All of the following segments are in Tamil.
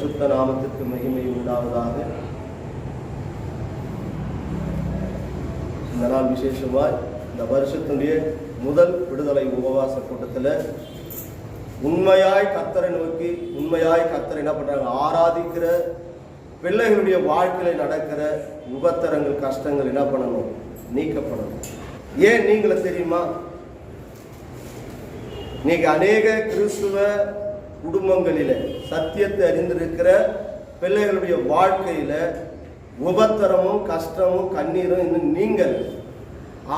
பரிசுத்த நாமத்திற்கு மகிமை உண்டாவதாக. இந்த நாள் விசேஷமாய் இந்த வருஷத்தினுடைய முதல் விடுதலை உபவாச கூட்டத்தில் உண்மையாய் கர்த்தரை நோக்கி உண்மையாய் கர்த்தரை என்ன பண்றாங்க, ஆராதிக்கிற பிள்ளைகளுடைய வாழ்க்கையில நடக்கிற உபத்திரங்கள், கஷ்டங்கள் என்ன பண்ணணும், நீக்கப்படணும். ஏன் நீங்கள தெரியுமா? நீங்க அநேக கிறிஸ்துவ குடும்பங்களில சத்தியத்தை அறிந்திருக்கிற பிள்ளைகளுடைய வாழ்க்கையில உபத்திரமும் கஷ்டமும் கண்ணீரும் இன்னும் நீங்கள்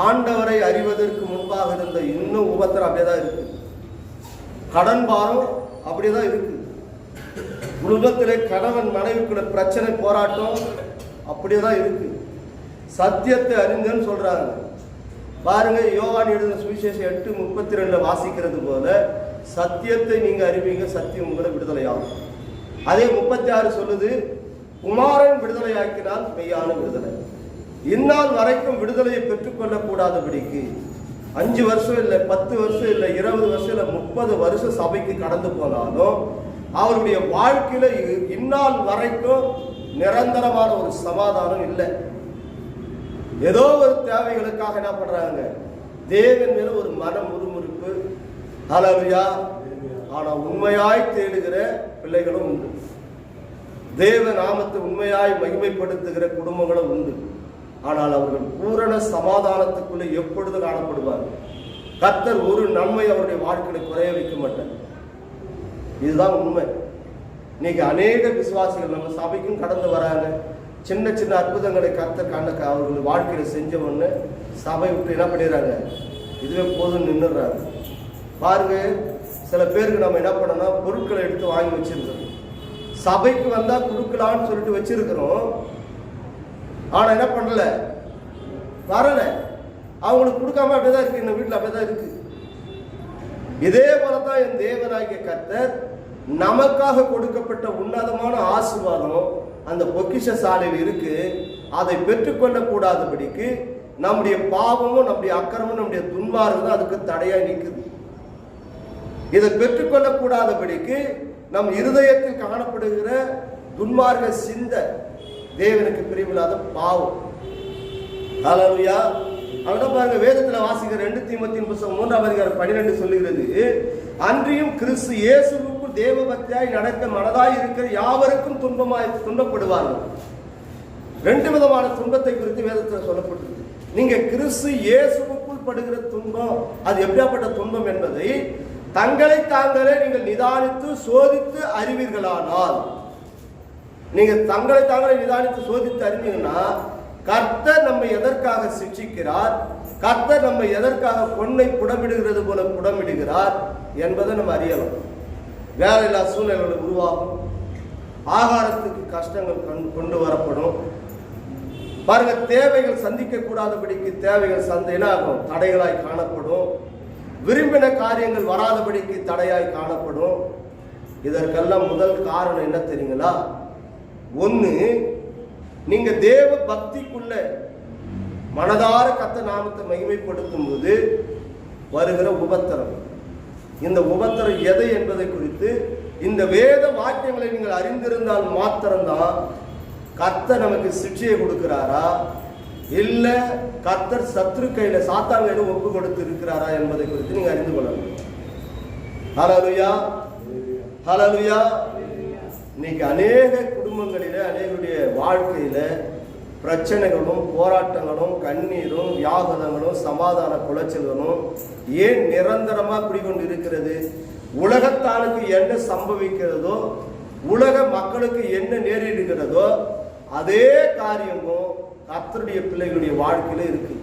ஆண்டவரை அறிவதற்கு முன்பாக இருந்த இன்னும் உபத்திரம் அப்படியேதான் இருக்கு. கடன் பாரம் அப்படியேதான் இருக்கு. குடும்பத்திலே கணவன் மனைவிக்குள்ள பிரச்சனை, போராட்டம் அப்படியேதான் இருக்கு. சத்தியத்தை அறிந்தன்னு சொல்றாங்க. பாருங்க, யோவான் எழுதின சுவிசேஷம் 8:32 வாசிக்கிறது போல சத்தியத்தை நீங்க அறிவீங்க, சத்தியம் உங்களை விடுதலையாகும். அதே 36 சொல்லுது, குமாரன் விடுதலையாக்கினால் மெய்யான விடுதலை. இந்நாள் வரைக்கும் விடுதலையை பெற்றுக்கொள்ள கூடாதபடிக்கு 5 வருஷம் இல்லை, 10 வருஷம் இல்லை, 20 வருஷம் இல்லை, 30 வருஷம் சபைக்கு கடந்து போனாலும் அவருடைய வாழ்க்கையில இந்நாள் வரைக்கும் நிரந்தரமான ஒரு சமாதானம் இல்லை. ஏதோ ஒரு தேவைகளுக்காக என்ன பண்றாங்க, தேவன் மேல ஒரு மன முறுமுறுப்பு. ஹல்லேலூயா. ஆனா உண்மையாய் தேடுகிற பிள்ளைகளும் உண்டு. தேவ நாமத்தை உண்மையாய் மகிமைப்படுத்துகிற குடும்பங்களும் உண்டு. ஆனால் அவர்கள் பூரண சமாதானத்துக்குள்ளே எப்பொழுது காணப்படுவார்கள். கர்த்தர் ஒரு நன்மை அவருடைய வாழ்க்கையை குறைய வைக்க மாட்டார். இதுதான் உண்மை. இன்னைக்கு அநேக விசுவாசிகள் நம்ம சபைக்கும் கடந்து வராங்க. சின்ன சின்ன அற்புதங்களை கர்த்தர் கண்ணுக்கு அவர்கள் வாழ்க்கையில செஞ்ச ஒண்ணு சபை விட்டு என்ன பண்ணிடுறாங்க, இதுவே போதும் நின்றுறாங்க. பாருங்க, சில பேருக்கு நம்ம என்ன பண்ணோம்னா பொருட்களை எடுத்து வாங்கி வச்சிருக்கிறோம். சபைக்கு வந்தா கொடுக்கலான்னு சொல்லிட்டு வச்சிருக்கிறோம். ஆனா என்ன பண்ணல, வரல, அவங்களுக்கு கொடுக்காம அப்படியேதான் இருக்கு. இந்த வீட்டுல அப்படியேதான் இருக்கு. இதே போலதான் என் தேவனாகிய கர்த்தர் நமக்காக கொடுக்கப்பட்ட உன்னதமான ஆசீர்வாதம் அந்த பொக்கிஷ சாலையில் இருக்கு. அதை பெற்றுக்கொள்ள கூடாதபடிக்கு நம்முடைய பாவமும் நம்முடைய அக்கிரமும் நம்முடைய துன்மார்க்கம் அதுக்கு தடையாய் நிற்குது. இதை பெற்றுக்கொள்ள கூடாதபடிக்கு நம் இருதயத்தில் காணப்படுகிற துன்மார்க்க சிந்த தேவனுக்கு பிரிவில்லாத பாவம். ஹல்லேலூயா. அதான் பாருங்க, வேதத்துல வாசிக்கிற 2 தீமோத்தேயு 3:12 சொல்லுகிறது, அன்றியும் கிறிஸ்து இயேசுவுக்குள் தேவ பக்தியாய் நடக்க மனதாய் இருக்கிற யாவருக்கும் துன்பப்படுவார்கள். 2 விதமான துன்பத்தை குறித்து வேதத்தில் சொல்லப்பட்டிருக்கு. நீங்க கிறிஸ்து இயேசுவுக்குள் படுகிற துன்பம் அது எப்படியாப்பட்ட துன்பம் என்பதை தங்களை தாங்களே நீங்கள் நிதானித்து சோதித்து அறிவீர்களானால், நீங்க தங்களை தாங்களே நிதானித்து சோதித்து அறிவீங்கன்னா கர்த்தர் நம்மை எதற்காக சிட்சிக்கிறார், கர்த்தர் நம்மை எதற்காக பொன்னை புடமிடுகிறது போல புடமிடுகிறார் என்பதை நம்ம அறியலாம். வேலையில்லா சூழ்நிலைகள் உருவாகும், ஆகாரத்துக்கு கஷ்டங்கள் கொண்டு வரப்படும். பாருங்க, தேவைகள் சந்திக்க கூடாதபடிக்கு தேவைகள் சந்தையினாகும் தடைகளாய் காணப்படும். விரும்பின காரியங்கள் வராதபடிக்கு தடையாய் காணப்படும். இதற்கெல்லாம் முதல் காரணம் என்ன தெரியுங்களா? ஒன்று, நீங்க தேவ பக்திக்குள்ள மனதார கர்த்தர் நாமத்தை மகிமைப்படுத்தும் போது வருகிற உபத்திரம். இந்த உபத்திரம் எதை என்பதை குறித்து இந்த வேத வாக்கியங்களை நீங்கள் அறிந்திருந்தால் மாத்திரம்தான் கர்த்தர் நமக்கு சிட்சையை கொடுக்கிறாரா, இல்ல கர்த்தர் சத்ரு கையில சாத்தான் கையில ஒப்பு கொடுத்து இருக்கிறாரா என்பதை குறித்து நீங்க அறிந்து கொள்ளணும். ஹல்லேலூயா, ஹல்லேலூயா. இன்னைக்கு அநேக குடும்பங்களில அநேகருடைய வாழ்க்கையில பிரச்சனைகளும் போராட்டங்களும் கண்ணீரும் வியாகுலங்களும் சமாதான குலைச்சல்களும் ஏன் நிரந்தரமா குடிக்கொண்டு இருக்கிறது? உலகத்தானுக்கு என்ன சம்பவிக்கிறதோ, உலக மக்களுக்கு என்ன நேரிடுகிறதோ அதே காரியமும் கர்த்தருடைய பிள்ளைகளுடைய வாழ்க்கையில இருக்கு.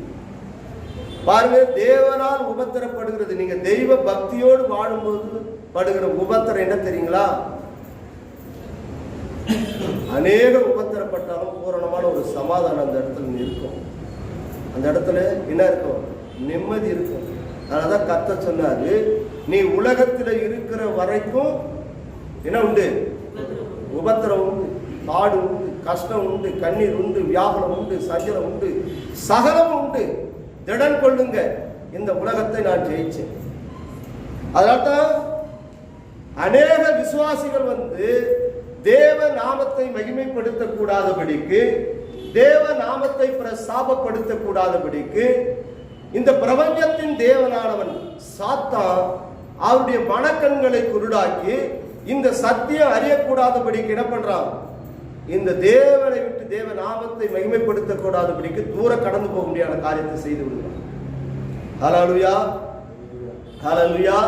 பாருங்க, தேவனால் உபத்திரப்படுகிறது. நீங்க தெய்வ பக்தியோடு வாழும்போது படுகிற உபத்திரம் என்ன தெரியுங்களா? அநேக உபத்திரப்பட்டாலும் பூரணமான ஒரு சமாதானம் அந்த இடத்துல இருக்கும். அந்த இடத்துல என்ன இருக்கும்? நிம்மதி இருக்கும். அதனாலதான் கர்த்தர் சொன்னாரு, நீ உலகத்துல இருக்கிற வரைக்கும் என்ன உண்டு? உபத்திரம் உண்டு, பாடு உண்டு, கஷ்டம் உண்டு, கண்ணீர் உண்டு, வியாகுலம் உண்டு, சஞ்சலம் உண்டு, சகலம் உண்டு. திடன் கொள்ளுங்க, இந்த உலகத்தை நான் ஜெயிச்சேன். அதனால்தான் அநேக விசுவாசிகள் தேவ நாமத்தை மகிமைப்படுத்த கூடாதபடிக்கு, தேவ நாமத்தை பிரசாபப்படுத்த கூடாதபடிக்கு இந்த பிரபஞ்சத்தின் தேவனானவன் சாத்தான் அவருடைய மனக்கண்களை குருடாக்கி இந்த சத்தியம் அறியக்கூடாதபடிக்கு என்ன பண்றான்? இந்த தேவனை விட்டு தேவ நாமத்தை மகிமைப்படுத்த கூடாதபடிக்கு தூர கடந்து போக முடியாத காரியத்தை செய்து விடுவான். ஹல்லேலூயா, ஹல்லேலூயா.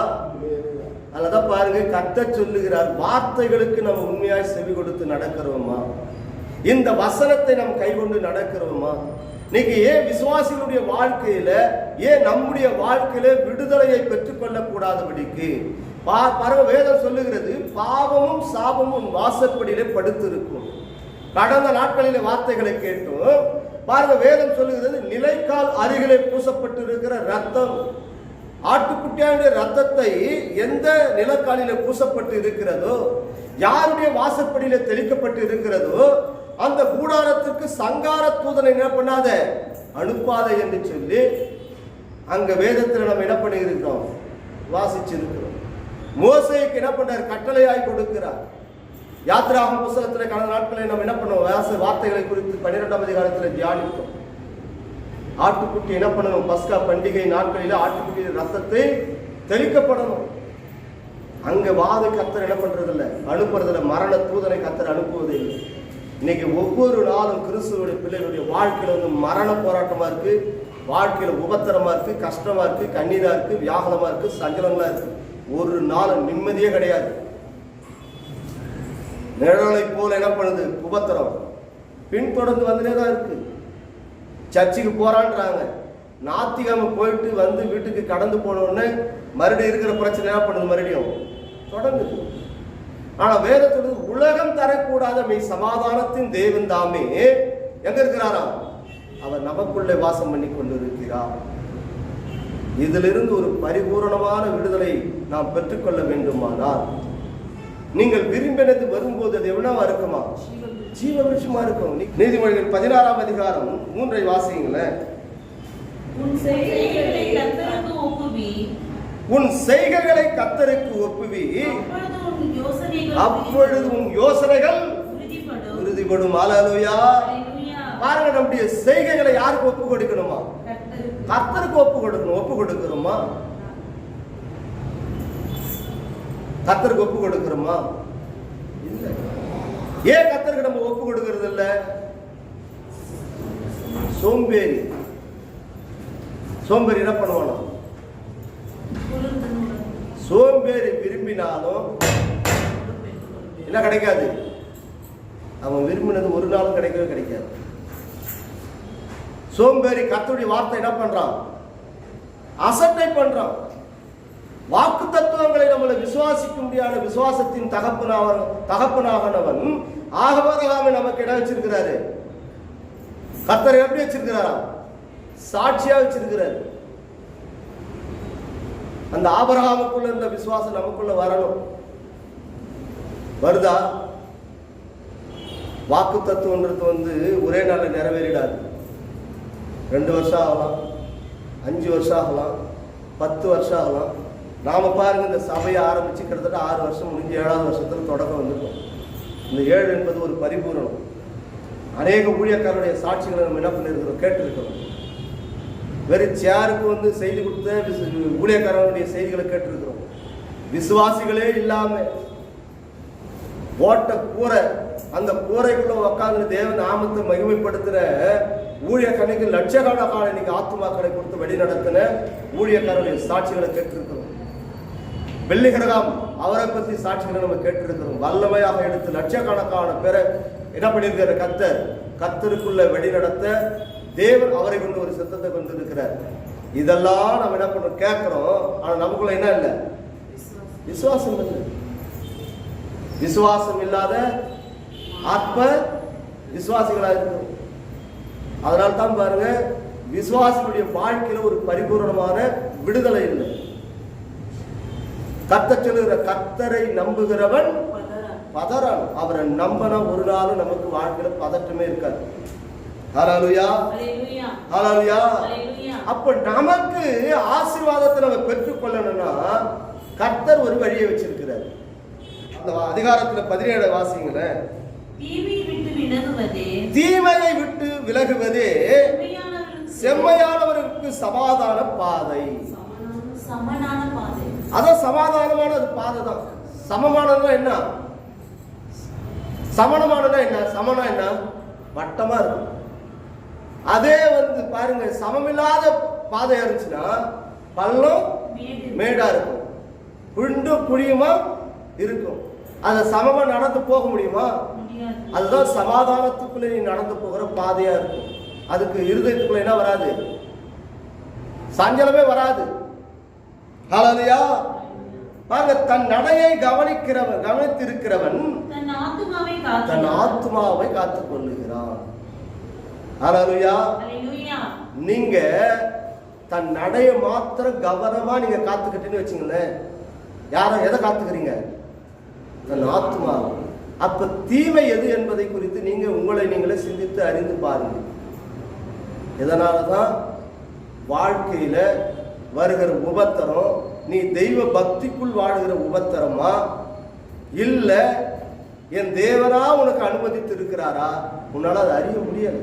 அதனால பாருங்க, கர்த்தர் சொல்லுகிறார், வார்த்தைகளுக்கு நம்ம உண்மையாய் செவி கொடுத்து நடக்கிறோமா? இந்த வசனத்தை நம்ம கைகொண்டு நடக்கிறோமா? இன்னைக்கு ஏன் விசுவாசிகளுடைய வாழ்க்கையில, ஏன் நம்முடைய வாழ்க்கையில விடுதலையை பெற்றுக்கொள்ள கூடாதபடிக்கு பாருங்க, வேதம் சொல்லுகிறது, பாவமும் சாபமும் வாசற்படியிலே படுத்து இருக்கும். கடந்த நாட்களிலே வார்த்தைகளை கேட்டோம். பாருங்க, வேதம் சொல்லுகிறது, நிலைக்கால் அருகிலே பூசப்பட்டு இருக்கிற ரத்தம், ஆட்டுக்குட்டியாருடைய ரத்தத்தை எந்த நிலக்காலிலே பூசப்பட்டு இருக்கிறதோ, யாருடைய வாசற்படியிலே தெளிக்கப்பட்டு இருக்கிறதோ, அந்த கூடாரத்திற்கு சங்கார தூதனை என்ன பண்ணாத, அனுப்பாத என்று சொல்லி அங்க வேதத்தில் நம்ம என்ன பண்ணி இருக்கிறோம், வாசிச்சிருக்கிறோம். மோசேக்கு என்ன பண்றார்? கட்டளையாய் கொடுக்கிறார். யாத்திராகம புத்தகத்தில் கடந்த நாட்களில் நம்ம என்ன பண்ணுவோம், வார்த்தைகளை குறித்து 12ஆம் அதிகாரத்தில் தியானித்தோம். ஆட்டுக்குட்டி என்ன பண்ணணும்? பஸ்கா பண்டிகை நாட்களில் ஆட்டுக்குட்டியின் ரத்தத்தை தெளிக்கப்படணும். அங்க வாத கர்த்தர் என்ன பண்றது இல்லை, அனுப்புறதில்லை. மரண தூதனை கர்த்தர் அனுப்புவது இல்லை. இன்னைக்கு ஒவ்வொரு நாளும் கிறிஸ்துவனுடைய பிள்ளைகளுடைய வாழ்க்கையில வந்து மரண போராட்டமா இருக்கு, வாழ்க்கையில உபத்திரமா இருக்கு, கஷ்டமா இருக்கு, கண்ணீரா இருக்கு, வியாகுலமா இருக்கு, சஞ்சலங்களா இருக்கு. ஒரு நாள் நிம்மதியே கிடையாது. நிழலை போல என்ன பண்ணுது உபத்திரம் பின்தொடர்ந்து வந்துட்டே தான் இருக்கு. சர்ச்சுக்கு போறான்றாங்க, நாத்திகாம போயிட்டு வந்து வீட்டுக்கு கடந்து போன உடனே மறுபடியும் இருக்கிற பிரச்சனை என்ன பண்ணுது, மறுபடியும் தொடங்குது. ஆனா வேதத்துல உலகம் தரக்கூடாத மெய் சமாதானத்தின் தேவன் தாமே எங்க இருக்கிறாரா? அவர் நமக்குள்ளே வாசம் பண்ணி கொண்டு இருக்கிறார். இதிலிருந்து ஒரு பரிபூரணமான விடுதலை நாம் பெற்றுக்கொள்ள வேண்டுமானால், நீங்கள் விரும்பினது வரும்போது அது எவ்வளவா இருக்குமா? ஜீவ விருட்சமா இருக்கும். நீதிமொழிகள் 16ஆம் அதிகாரம் 3 வாசிங்களேன். உன் செய்கைகளை கர்த்தருக்கு ஒப்புவி, அப்பொழுது உன் யோசனைகள் உறுதிப்படும். ஹல்லேலூயா. பாருங்க, நம்முடைய செய்கைகளை யாருக்கு ஒப்பு கொடுக்கணுமா? கர்த்தருக்கு ஒப்பு கொடுக்கணும். ஒப்பு கொடுக்கிறோமா? கர்த்தருக்கு ஒப்பு கொடுக்கிறோமா? இல்ல. ஏன் கர்த்தருக்கு நம்ம ஒப்பு கொடுக்கிறது இல்ல? சோம்பேறி என்ன பண்ணுவானோ? சோம்பேறி விரும்பினாலும் என்ன கிடைக்காது, அவன் விரும்பினது ஒரு நாளும் கிடைக்கவே கிடைக்காது. சோம்பேறி கர்த்தருடைய வார்த்தை என்ன பண்றான்? அசட்டை பண்றான். வாக்கு தத்துவங்களை நம்மளை விசுவாசிக்க முடியாத விசுவாசத்தின் தகப்பனாகனவன் ஆகவரகாம நமக்கு இடம் வச்சிருக்கிறாரு. கர்த்தர் எப்படி வச்சிருக்கிறாரா? சாட்சியா வச்சிருக்கிறாரு. அந்த ஆபிரகாமுக்குள்ள இந்த விசுவாசம் நமக்குள்ள வரணும். வருதா? வாக்கு தத்துவன்றது வந்து ஒரே நாள்ல நிறைவேறிடாது. 2 வருஷம் ஆகலாம், 5 வருஷம் ஆகலாம், 10 வருஷம் ஆகலாம். நாம பாருங்க, இந்த சபையை ஆரம்பிச்சு கிட்டத்தட்ட 6 வருஷம் முடிஞ்சு 7ஆவது வருஷத்துல தொடக்கம் வந்துட்டோம். இந்த 7 என்பது ஒரு பரிபூரணம். அநேக ஊழியக்காரருடைய சாட்சிகளை நம்ம என்ன பண்ணிருக்கிறோம், கேட்டிருக்கிறோம். வெறும் சேருக்கு வந்து செய்தி கொடுத்த ஊழியக்காரனுடைய செய்திகளை கேட்டிருக்கிறோம். விசுவாசிகளே இல்லாம ஓட்ட கூரை, அந்த கூரைக்குள்ள உட்காந்து தேவ நாமத்தை மகிமைப்படுத்துற ஊழியக்காரனுக்கு லட்சக்கணக்கான இன்னைக்கு ஆத்துமாக்களை கொடுத்து வழி நடத்தின ஊழியக்காரனுடைய சாட்சிகளை கேட்டிருக்கிறோம். வெள்ளிகிரகம் அவரை பற்றி சாட்சிகளை நம்ம கேட்டிருக்கிறோம். வல்லமையாக எடுத்து லட்சக்கணக்கான பேரை என்ன பண்ணியிருக்கிற கர்த்தருக்குள்ள வழி நடத்த தேவன் அவரை கொண்டு ஒரு சித்தத்தை கொண்டு இருக்கிறார். இதெல்லாம் நம்ம என்ன பண்றோம், கேட்கிறோம். ஆனா நமக்குள்ள என்ன இல்லை, விசுவாசம் இல்லை. விசுவாசம் இல்லாத ஆத்ம விசுவாசிகளா இருக்கும். அதனால தான் பாருங்க, விசுவாசிகளுடைய வாழ்க்கையில ஒரு பரிபூர்ணமான விடுதலை இல்லை. கர்த்தர் சொல்லுகிற, கர்த்தரை நம்புகிறவன் பதறான். அவரை நம்பனா ஒரு நாளும் நமக்கு வாழ்க்கையில பதற்றமே இருக்காது. ஹல்லேலூயா, ஹல்லேலூயா. அப்ப நமக்கு ஆசீர்வாதத்தை நம்ம பெற்றுக்கொள்ளணும்னா கர்த்தர் ஒரு வழியை வச்சிருக்கிறார். அந்த அதிகாரத்துல 17 வாசிங்களேன். தீமையை விட்டு விலகுவதே செம்மையானவருக்கு சமாதான பாதை. அதான் சமாதானமான பாதை தான். சமமானதுனா என்ன? சமணமானதா என்ன? சமனா என்ன? வட்டமா இருக்கும். அதே பாருங்க, சமமில்லாத பாதையா இருந்துச்சுன்னா பள்ளம் மேடா இருக்கும், குண்டும் குழியுமா இருக்கும். அதை சமமா நடந்து போக முடியுமா? அதுதான் சமாதானத்துக்குள்ள நீ நடந்து போகிற பாதையா இருக்கும். அதுக்கு இருதயத்துக்குள்ள என்ன வராது? சஞ்சலமே வராது. ஹல்லேலூயா. பாருங்க, தன் நடையை கவனித்திருக்கிறவன் தன் ஆத்துமாவை காத்துக் கொள்ளுகிறான். ஹல்லேலூயா. நீங்க தன் நடையை மாத்திரம் கவனமா நீங்க காத்துக்கிட்டீங்கன்னு வச்சுங்களேன், யாரும் எதை காத்துக்கிறீங்க? தன் ஆத்மா. அப்ப தீமை எது என்பதை குறித்து நீங்க உங்களை நீங்களே சிந்தித்து அறிந்து பாருங்க. இதனாலதான் வாழ்க்கையில வருகிற உபத்திரம் நீ தெய்வ பக்திக்குள் வாழுகிற உபத்திரமா, இல்ல என் தேவனா உனக்கு அனுமதித்து இருக்கிறாரா, உன்னால அதை அறிய முடியாது.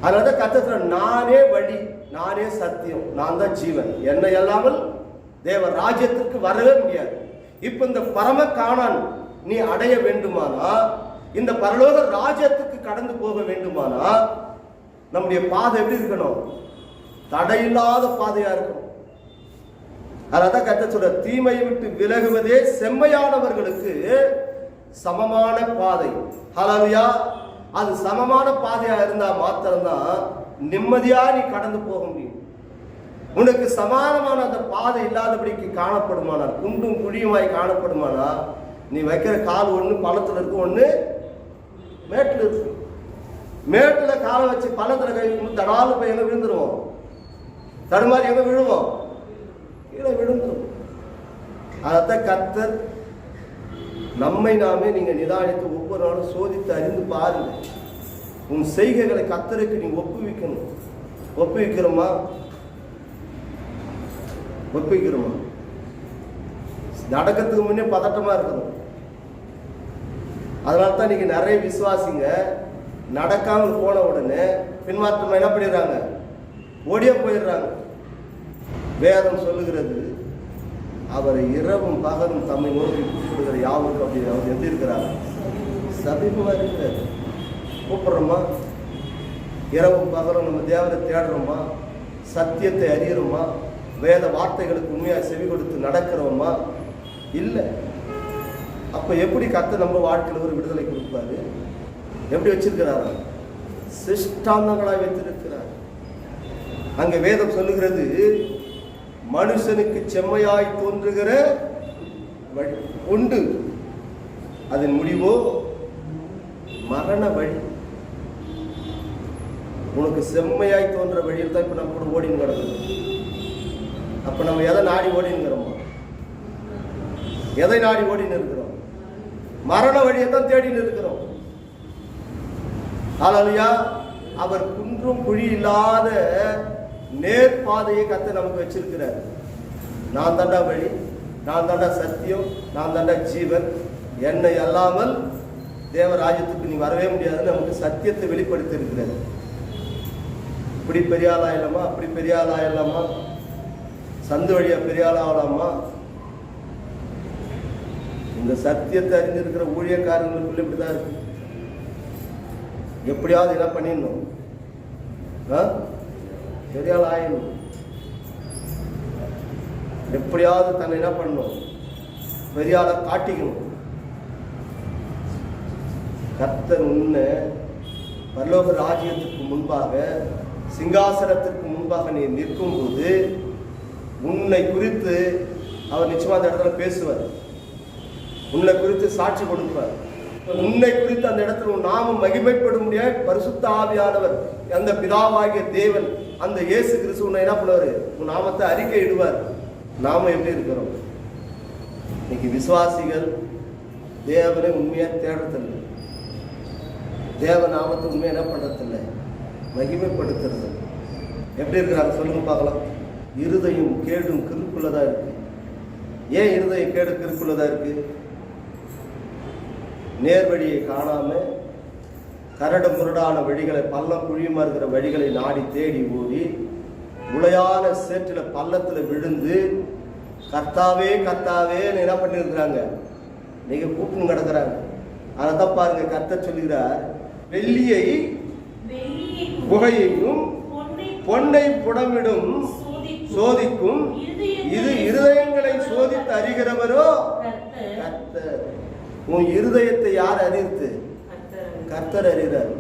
அதனால கர்த்தர் நானே வழி, நானே சத்தியம், நான் தான் ஜீவன், என்னை அல்லாமல் தேவ ராஜ்யத்திற்கு வரவே முடியாது. இப்ப இந்த பரம காணான் நீ அடைய வேண்டுமானா, இந்த பரலோக ராஜ்யத்துக்கு கடந்து போக வேண்டுமானா, நம்முடைய பாதை எப்படி இருக்கணும்? தடையில்லாத பாதையா இருக்கணும். அதான் கர்த்தர் சொல்ற, தீமையை விட்டு விலகுவதே செம்மையானவர்களுக்கு சமமான பாதை. ஹல்லேலூயா. அது சமமான பாதையா இருந்தா மாத்திரம்தான் நிம்மதியா நீ கடந்து போக முடியும். உனக்கு சமானமான அந்த பாதை இல்லாதபடிக்கு காணப்படுமானால், குண்டும் குழியுமாய் காணப்படுமானால், நீ வைக்கிற கால் ஒண்ணு பள்ளத்துல இருக்கு, ஒண்ணு மேட்டுல இருக்கு. மேட்டுல காலை வச்சு பள்ளத்துல கை தடாலு போய் எங்க விழுந்துருவோம், தடுமாறி எங்க விழுவோம், கீழே விழுந்துரும். அதான் கர்த்தர் நம்மை நாமே நீங்க நிதானித்து ஒவ்வொரு நாளும் சோதித்து அறிந்து பாருங்க. உன் செய்கைகளை கர்த்தருக்கு நீ ஒப்புவிக்கணும். ஒப்புவிக்கிறோமா? ஒப்புவிக்கிறோமா? நடக்கிறதுக்கு முன்னே பதட்டமா இருக்கணும். அதனால தான் நீங்க நிறைய விசுவாசிங்க நடக்காமல் போன உடனே பின்மாற்றமா என்ன பண்ணிடுறாங்க? ஓடிய போயிடுறாங்க. வேதம் சொல்லுகிறது, அவரை இரவும் பகலும் தம்மை நோக்கி கூப்பிடுகிற யாவுக்கு அப்படி அவர் எப்படி இருக்கிறார்? சமீபமா இருக்கிறார். கூப்பிடுறோமா? இரவும் பகலும் நம்ம தேவனை தேடுறோமா? சத்தியத்தை அறிகிறோமா? வேத வார்த்தைகளுக்கு உண்மையாக செவி கொடுத்து நடக்கிறோமா? இல்லை. அப்ப எப்படி கர்த்தர் நம்ம வாழ்க்கையில் ஒரு விடுதலை கொடுப்பாரு? எப்படி வச்சிருக்கிறாரா? சிஷ்டாந்தங்களாய் வைத்திருக்கிறார். அங்க வேதம் சொல்லுகிறது, மனுஷனுக்கு செம்மையாய் தோன்றுகிற வழி உண்டு, அதன் முடிவோ மரண வழி. உனக்கு செம்மையாய் தோன்ற வழியில் தான் இப்ப நம்ம கூட ஓடின்னு கிடக்குது. அப்ப நம்ம எதை நாடி ஓடினுங்கிறோமோ? எதை நாடி ஓடின்னு இருக்கிறோம்? மரண வழியை தான் தேடின்னு இருக்கிறோம். ஹல்லேலூயா. அவர் குன்றும் குழி இல்லாத நேர்பாதையை கர்த்தர் நமக்கு வச்சிருக்கிறார். நான் தாண்டா வழி, நான் தாண்டா சத்தியம், நான் தாண்டா ஜீவன், என்னை அல்லாமல் தேவராஜ்யத்துக்கு நீ வரவே முடியாதுன்னு நமக்கு சத்தியத்தை வெளிப்படுத்தி இருக்கிறார். இப்படி பெரிய ஆள் ஆயிடலாமா, அப்படி பெரிய ஆள் ஆயிடலாமா, சந்து வழியா பெரிய ஆள் ஆகலாமா? இந்த சத்தியத்தை அறிஞ்சிருக்கிற ஊழியக்காரங்களுக்குள்ள இப்படிதான் இருக்கு. எப்படியாவது என்ன பண்ணிடணும், பெரிய ஆள் ஆயிடணும். எப்படியாவது தன்னை என்ன பண்ணணும், பெரிய ஆளை காட்டிக்கணும். கர்த்தர் உன்னை பரலோக ராஜ்யத்துக்கு முன்பாக, சிங்காசனத்திற்கு முன்பாக நீ நிற்கும் போது உன்னை குறித்து அவர் நிச்சயமா அந்த இடத்துல பேசுவார். உன்னை குறித்து சாட்சி கொடுப்பார். உன்னை குறித்து அந்த இடத்துல உன் நாமம் மகிமைப்படும் முடியாது. பரிசுத்த ஆவியானவர், அந்த பிதாவாகிய தேவன், அந்த இயேசு கிறிஸ்து உன்னை என்ன பண்ணுவாரு? உன் நாமத்தை அறிக்கை இடுவார். நாம எப்படி இருக்கிறோம்? இன்னைக்கு விசுவாசிகள் தேவனை உண்மையா தேடுறதில்லை, தேவ நாமத்தை உண்மையா என்ன பண்றதில்லை, மகிமைப்படுத்துறது. எப்படி இருக்கிறாங்க சொல்லுங்க பார்க்கலாம். இருதயம் கேடும் கிறுக்குள்ளதா இருக்கு. ஏன் இருதயம் கேடு கிறுக்குள்ளதா இருக்கு? நேர்வழியை காணாம கரடு முரடான வழிகளை, பள்ளம் குழியுமா இருக்கிற வழிகளை நாடி தேடி ஓடி உளையான சேற்றில் பள்ளத்தில் விழுந்து கர்த்தாவே கர்த்தாவே என்ன பண்ணிருக்கிறாங்க, நீங்க கூப்பிட்டு கிடக்குறாங்க. அதைத்தான் பாருங்க, கர்த்தர் சொல்லுகிறார், வெள்ளியை புகையையும் பொன்னை புடமிடும் சோதிக்கும் இது இருதயங்களை சோதித்து அறிகிறவரோ கர்த்தர். உன் இருதயத்தை யார் அறிந்து? கர்த்தர் அறிகிறார்.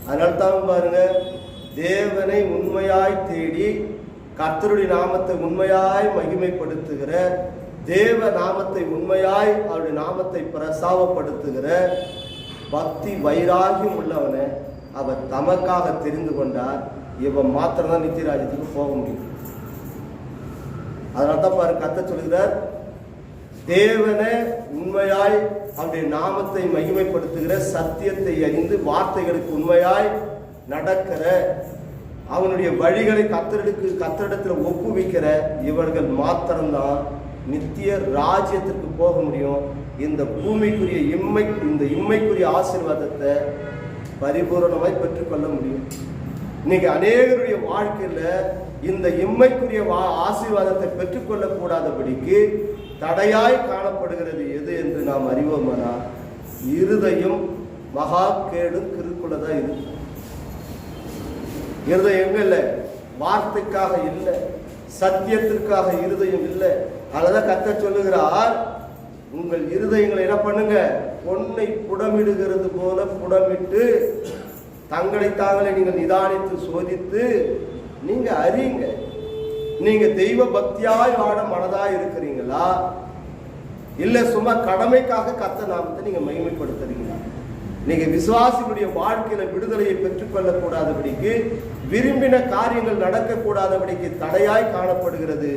அதனால தான் பாருங்க, தேவனை உண்மையாய் தேடி கர்த்தருடைய நாமத்தை உண்மையாய் மகிமைப்படுத்துகிற, தேவ நாமத்தை உண்மையாய் அவருடைய நாமத்தை பிரசாவப்படுத்துகிற பக்தி வைராகியம் உள்ளவனை அவர் தமக்காக தெரிந்து கொண்டார். இவன் மாத்திரம்தான் நித்தியராஜ்யத்துக்கு போக முடியும். அதனால தான் பாரு, கர்த்தர் சொல்கிறார், தேவனை உண்மையாய் அவருடைய நாமத்தை மகிமைப்படுத்துகிற, சத்தியத்தை அறிந்து வார்த்தைகளுக்கு உண்மையாய் நடக்கிற, அவனுடைய வழிகளை கர்த்தரிடத்தில் ஒப்புவிக்கிற இவர்கள் மாத்திரம்தான் நித்திய ராஜ்யத்திற்கு போக முடியும். இந்த பூமிக்குரிய இம்மைக்குரிய ஆசீர்வாதத்தை பரிபூரணமாய் பெற்றுக்கொள்ள முடியும். இன்னைக்கு அநேகருடைய வாழ்க்கையில இந்த இம்மைக்குரிய ஆசீர்வாதத்தை பெற்றுக்கொள்ள கூடாதபடிக்கு தடையாய் காணப்படுகிறது எது என்று நாம் அறிவோமானா, இருதயம் மகா கேடும் கிருக்குள்ளதான் இருக்கு. இருதயம் எங்க இல்லை? வார்த்தைக்காக இல்லை, சத்தியத்திற்காக இருதயம் இல்லை. அதனால கர்த்தர் சொல்லுகிறார், உங்கள் இருதயங்களை என்ன பண்ணுங்க, பொன்னை புடமிடுகிறது போல புடமிட்டு தங்களை தாங்களே நீங்கள் நிதானித்து சோதித்து நீங்க அறியுங்க. நீங்க தெய்வ பக்தியாய் வாழ மனதாய் இருக்கிறீங்களா, இல்ல சும்மா கடமைக்காக கர்த்தர் நாமத்தை நீங்க மகிமைப்படுத்துறீங்களா? நீங்க விசுவாசிகளுடைய வாழ்க்கையில விடுதலையை பெற்றுக்கொள்ள கூடாதபடிக்கு, விரும்பின காரியங்கள் நடக்கக்கூடாதபடிக்கு தடையாய் காணப்படுகிறது.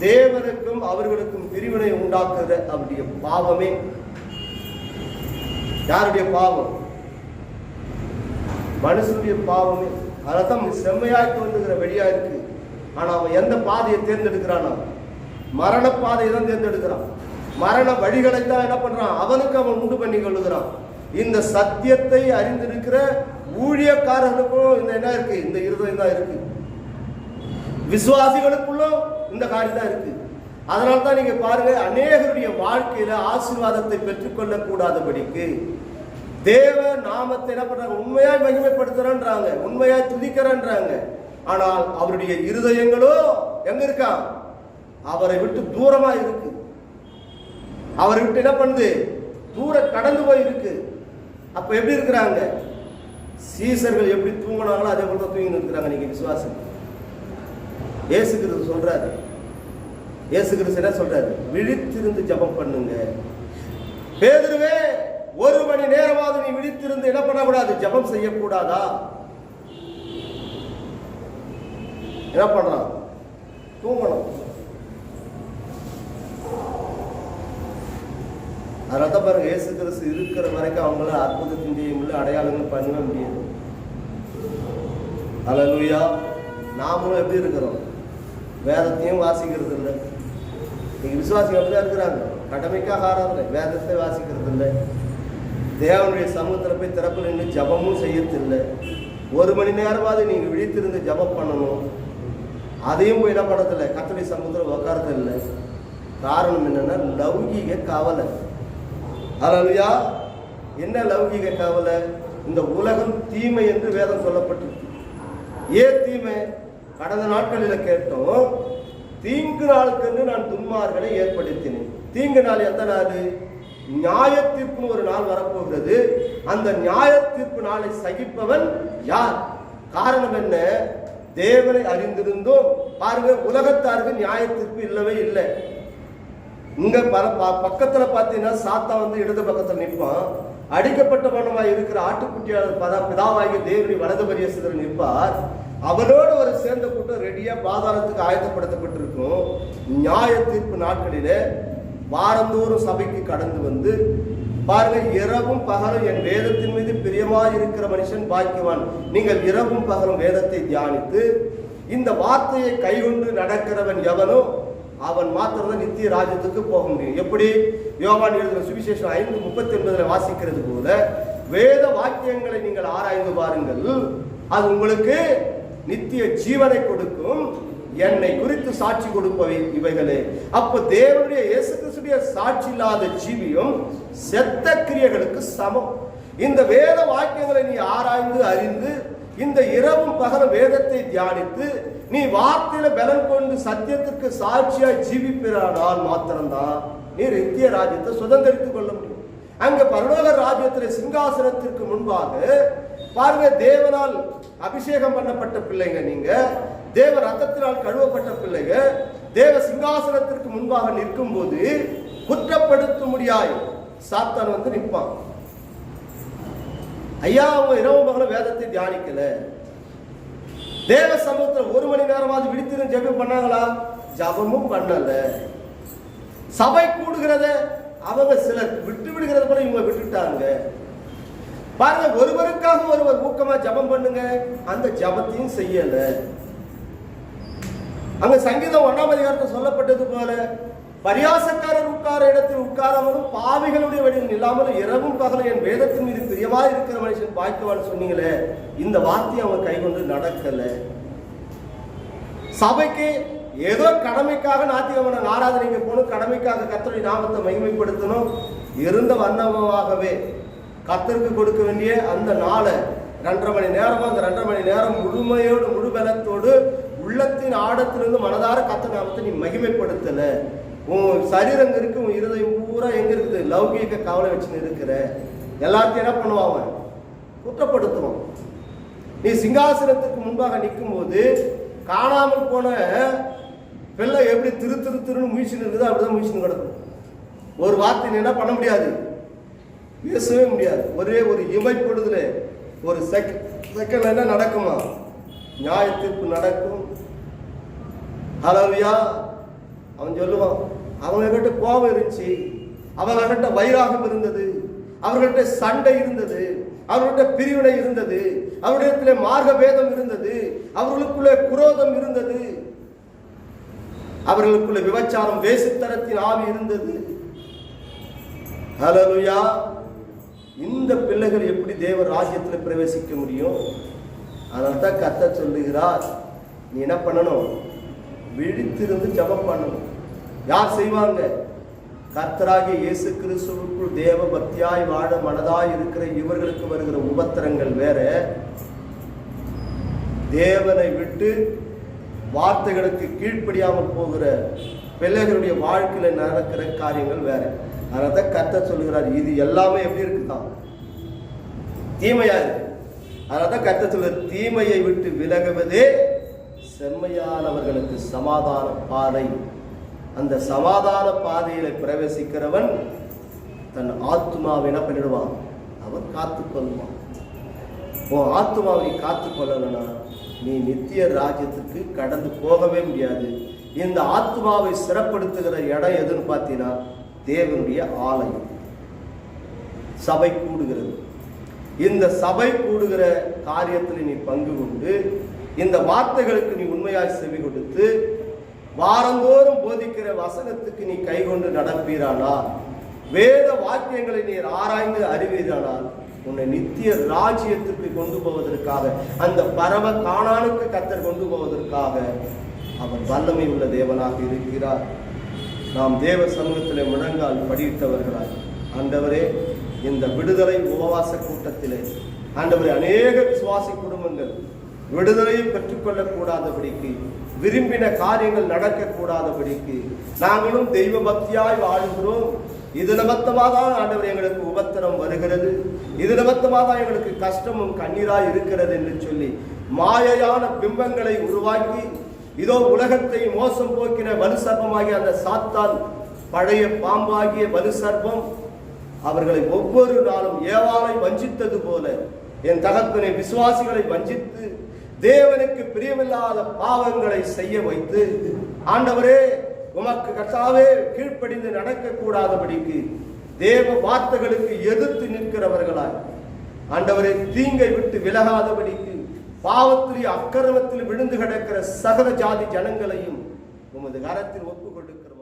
தேவனுக்கும் அவர்களுக்கும் பிரிவினை உண்டாக்குற அவருடைய பாவமே. யாருடைய பாவம்? மனுஷனுடைய பாவமே. அதான் செம்மையாய் தோன்றுகிற வழியா இருக்கு. ஆனா அவன் எந்த பாதையை தேர்ந்தெடுக்கிறான்? மரண பாதையை தான் தேர்ந்தெடுக்கிறான். மரண வழிகளை தான் என்ன பண்றான்? அவனுக்கு அவன் உண்டு பண்ணி கொள்ளுகிறான். இந்த சத்தியத்தை அறிந்திருக்கிற ஊழியக்காரர்களுக்கும் இந்த என்ன இருக்கு? இந்த இருதயம் தான் இருக்கு. விசுவாசிகளுக்குள்ளும் இந்த காரியம் தான் இருக்கு. அதனால தான் நீங்க பாருங்க, அநேகருடைய வாழ்க்கையில ஆசீர்வாதத்தை பெற்றுக்கொள்ள கூடாதபடிக்கு தேவ நாமத்தை என்ன பண்றாங்க? உண்மையாய் மகிமைப்படுத்துறன்றாங்க, உண்மையாய் துதிக்கிறன்றாங்க. ஆனால் அவருடைய இருதயங்களோ எங்க இருக்கா? அவரை விட்டு தூரமா இருக்கு. அவரை விட்டு என்ன பண்ணுது? தூர கடந்து போய் இருக்கு. அப்ப எப்படி இருக்கிறாங்க? சீசர்கள் எப்படி தூங்கினாங்களோ அதே போல தூங்கி இருக்கிறாங்க. நீங்க விசுவாசம். இயேசு கிறிஸ்து சொல்றாரு, இயேசு கிறிஸ்து என்ன சொல்றாரு? விழித்திருந்து ஜெபம் பண்ணுங்க. பேதுருவே, 1 மணி நேரமாவது நீ விழித்திருந்து என்ன பண்ணக்கூடாது? ஜெபம் செய்யக்கூடாதா? என்ன பண்றான்? தூங்கணும். அதனால தான் பாருங்க, இயேசு கிறிஸ்து இருக்கிற வரைக்கும் அவங்கள அற்புதத்தையும் செய்ய முடியல, அடையாளங்கள் பண்ண முடியாது. அல்லேலூயா. நாமளும் எப்படி இருக்கிறோம்? வேதத்தையும் வாசிக்கிறது இல்லை. நீங்க விசுவாசிகள் அப்படிதான் இருக்கிறாங்க. கடமைக்காக ஆராதனை, வேதத்தை வாசிக்கிறது இல்லை. தேவனுடைய சமூகத்தில் போய் திறப்பு நின்று ஜபமும் செய்யறதில்லை. 1 மணி நேரமாவது நீங்க விழித்திருந்து ஜபம் பண்ணணும். அதையும் போய் என்ன பண்ணதில்லை, கர்த்தருடைய சமூகத்தில் உட்காரது இல்லை. காரணம் என்னன்னா, லௌகீக கவலை. அல்லேலூயா. என்ன லௌகீக கவலை? இந்த உலகம் தீமை என்று வேதம் சொல்லப்பட்டிருக்கு. ஏன் தீமை? கடந்த நாட்களில் கேட்டோம், தீங்கு நாளுக்கென்று நான் துன்மார்களை ஏற்படுத்தினேன். தீங்கு நாள் எந்த நாள்? நியாய தீர்ப்புன்னு ஒரு நாள் வரப்போகிறது. அந்த நியாய தீர்ப்பு நாளை சகிப்பவன் யார்? காரணம் என்ன? தேவனை அறிந்திருந்தோம். பாருங்க, உலகத்தாருக்கு நியாய தீர்ப்பு இல்லவே இல்லை. இங்க பக்கத்துல பாத்தீங்கன்னா சாத்தா வந்து இடது பக்கத்துல நிற்பான். அடிக்கப்பட்ட வண்ணமாய் இருக்கிற ஆட்டுக்குட்டியாளர் பிதாவாகிய தேவனை வலது பரியசத்தில் நிற்பார். அவனோடு ஒரு சேர்ந்த கூட்டம் ரெடியா பாதாளத்துக்கு ஆயத்தப்படுத்தப்பட்டிருக்கும். நியாய தீர்ப்பு நாட்களிலே வாரந்தோறும் சபைக்கு கடந்து வந்து பாருங்க, இரவும் பகலும் என் வேதத்தின் மீது பிரியமாய் இருக்கிற மனுஷன் பாக்கியவான். நீங்கள் இரவும் பகலும் வேதத்தை தியானித்து இந்த வார்த்தையை கைகொண்டு நடக்கிறவன் எவனோ அவன் மாத்திரம் தான் நித்திய ராஜ்யத்துக்கு போக முடியும். எப்படி? யோவான் எழுதின சுவிசேஷம் 5:39 வாசிக்கிறது போல, வேத வாக்கியங்களை நீங்கள் ஆராய்ந்து பாருங்கள், அது உங்களுக்கு நித்திய ஜீவனை கொடுக்கும், என்னை குறித்து சாட்சி கொடுப்பவை இவைகளே. அப்ப தேவனுடைய இயேசு கிறிஸ்துடைய சாட்சி இல்லாத ஜீவியம் செத்த கிரியைகளுக்கு சமம். இந்த வேத வாக்கியங்களை நீ ஆராய்ந்து அறிந்து இந்த இரவும் பகலும் வேதத்தை தியானித்து நீ வார்த்தையில பலன் கொண்டு சத்தியத்திற்கு சாட்சியாய் ஜீவிப்பிறானால் மாத்திரம்தான் நீ நித்திய ராஜ்யத்தை சுதந்திரித்துக் கொள்ள முடியும். அங்க பரலோக ராஜ்யத்தில் சிங்காசனத்திற்கு முன்பாக பாருங்க, தேவனால் அபிஷேகம் பண்ணப்பட்ட பிள்ளைங்க, நீங்க தேவ ரத்தத்தினால் கழுவப்பட்ட பிள்ளைங்க, தேவ சிங்காசனத்திற்கு முன்பாக நிற்கும் போது குற்றப்படுத்த முடியாய் சாத்தான் வந்து நிற்பான். ஐயா, அவங்க இரவு பகலும் வேதத்தை தியானிக்கல, தேவ சமூகத்தில் 1 மணி நேரமாவது விழித்திருந்து ஜெபம் பண்ணாங்களா? ஜபமும் பண்ணல. சபை கூடுகிறத அவங்க சிலர் விட்டு விடுகிறத போல இவங்க விட்டுட்டாங்க. பாருங்க, ஒருவருக்காக ஒருவர் ஊக்கமா ஜபம் பண்ணுங்க, அந்த ஜபத்தையும் செய்யல. அங்க சங்கீதம் 1ஆம் அதிகாரத்தில் சொல்லப்பட்டது போல, பரியாசக்காரர் உட்கார இடத்தில் உட்காராமலும் பாவிகளுடைய வழியில் இல்லாமலும் இரவும் பகலும் என் வேதத்தின் மீது பிரியமா இருக்கிற மனுஷன் பாய்க்குவான்னு சொன்னீங்களே, இந்த வார்த்தையை அவங்க கைகொண்டு நடக்கல. சபைக்கு ஏதோ கடமைக்காக ஞாயிற்றுக்கிழமை ஆராதனைக்கு போகணும், கடமைக்காக கர்த்தருடைய நாமத்தை மகிமைப்படுத்தணும், இருந்த வண்ணமாகவே கர்த்தருக்கு கொடுக்க வேண்டிய அந்த நாளை 2.5 மணி நேரமா, அந்த 2.5 மணி நேரம் முழுமையோடு முழு பலத்தோடு உள்ளத்தின் ஆழத்திலிருந்து மனதார கர்த்தர் நாமத்தை நீ மகிமைப்படுத்தல. உன் சரீரம் எங்க இருக்கு, உன் இருதயம் பூரா எங்க இருக்குது? லௌகீக கவலை வச்சுன்னு இருக்கிற. எல்லாத்தையும் என்ன பண்ணுவான்? குற்றப்படுத்துவான். நீ சிங்காசனத்துக்கு முன்பாக நிற்கும் போது காணாமல் போன பிள்ளை எப்படி திருன்னு முயற்சின்னு இருக்குது, அப்படிதான் முயற்சின்னு கிடக்கும். ஒரு வார்த்தை என்ன பண்ண முடியாது, பேசவே முடியாது. ஒரே ஒரு இமைப்படுதுல ஒரு செகண்ட் என்ன நடக்குமா? நியாய தீர்ப்பு நடக்கும். ஹல்லேலூயா. அவன் சொல்லுவான், அவங்க கிட்ட கோபம் இருந்துச்சு, அவங்ககிட்ட வைராகம் இருந்தது, அவர்கள்ட்ட சண்டை இருந்தது, அவர்கள்ட்ட பிரிவினை இருந்தது, அவர்களிடத்திலே மார்க்க பேதம் இருந்தது, அவர்களுக்குள்ளே குரோதம் இருந்தது, அவர்களுக்குள்ள விபச்சாரம் வேசித்தனத்தின் ஆவி இருந்தது. ஹல்லேலூயா. இந்த பிள்ளைகள் எப்படி தேவ ராஜ்யத்தில் பிரவேசிக்க முடியும்? அதனால்தான் கர்த்தர் சொல்லுகிறார், நீ என்ன பண்ணணும்? விழித்திருந்து ஜெபம் பண்ணணும். யார் செய்வாங்க? கர்த்தராகிய இயேசு கிறிஸ்துவுக்குள் தேவ பக்தியாய் வாழ மனதாய் இருக்கிற இவர்களுக்கு வருகிற உபத்திரங்கள் வேற, தேவனை விட்டு வார்த்தைகளுக்கு கீழ்ப்படியாமல் போகிற பிள்ளைகளுடைய வாழ்க்கையில நடக்கிற காரியங்கள் வேற. அதனால்தான் கர்த்தர் சொல்லுகிறார், இது எல்லாமே எப்படி இருக்குதான்? தீமையா இருக்கு. அதனால்தான் கர்த்தர் சொல்லுற, தீமையை விட்டு விலகுவதே செம்மையானவர்களுக்கு சமாதான பாதை. அந்த சமாதான பாதையில பிரவேசிக்கிறவன் தன் ஆத்மாவை என்ன பண்ணிடுவான்? அவன் காத்துக்கொள்வான். உன் ஆத்மாவை நீ காத்துக்கொள்ளலனா நீ நித்திய ராஜ்யத்துக்கு கடந்து போகவே முடியாது. இந்த ஆத்மாவை சிறப்படுத்துகிற இடம் எதுன்னு பார்த்தீங்கன்னா தேவனுடைய ஆலயம், சபை கூடுகிறது. இந்த சபை கூடுகிற காரியத்தில் நீ பங்கு கொண்டு இந்த வார்த்தைகளுக்கு நீ உண்மையாய் செவி கொடுத்து வாரந்தோறும் போதிக்கிற வசனத்துக்கு நீ கைகொண்டு நடப்பீரானால், வேத வாக்கியங்களை நீ ஆராய்ந்து அறிவீரானால், உன்னை நித்திய ராஜ்யத்துக்கு கொண்டு போவதற்காக, அந்த பரம கானானுக்கு கர்த்தர் கொண்டு போவதற்காக அவர் வல்லமை உள்ள தேவனாக இருக்கிறார். நாம் தேவ சமூகத்திலே முழங்கால் படியிட்டவர்களாய், ஆண்டவரே, இந்த விடுதலை உபவாச கூட்டத்திலே ஆண்டவரே அநேக விசுவாசி குடும்பங்கள் விடுதலையை பெற்றுக்கொள்ளக்கூடாதபடிக்கு, விரும்பின காரியங்கள் நடக்கக்கூடாதபடிக்கு நாங்களும் தெய்வ பக்தியாய் வாழ்கிறோம். இது நிமித்தமாக தான் ஆண்டவர் எங்களுக்கு உபத்திரம் வருகிறது, இது நிமித்தமாக தான் எங்களுக்கு கஷ்டமும் கண்ணீராய் இருக்கிறது என்று சொல்லி மாயையான பிம்பங்களை உருவாக்கி, இதோ உலகத்தை மோசம் போக்கின வலு சர்ப்பமாகிய அந்த சாத்தான், பழைய பாம்பாகிய வலு சர்ப்பம் அவர்களை ஒவ்வொரு நாளும் ஏவாளை வஞ்சித்தது போல என் தகப்பனை விசுவாசிகளை வஞ்சித்து தேவனுக்கு பிரியமில்லாத பாவங்களை செய்ய வைத்து, ஆண்டவரே உமக்கு கர்த்தாவே கீழ்ப்படிந்து நடக்கக்கூடாதபடிக்கு தேவ வார்த்தைகளுக்கு எதிர்த்து நிற்கிறவர்களாய், ஆண்டவரே தீங்கை விட்டு விலகாதபடிக்கு பாவத்திலே அக்கிரமத்தில் விழுந்து கிடக்கிற சகல ஜாதி ஜனங்களையும் உமது கரத்தில் ஒப்பு கொடுக்கிறோம்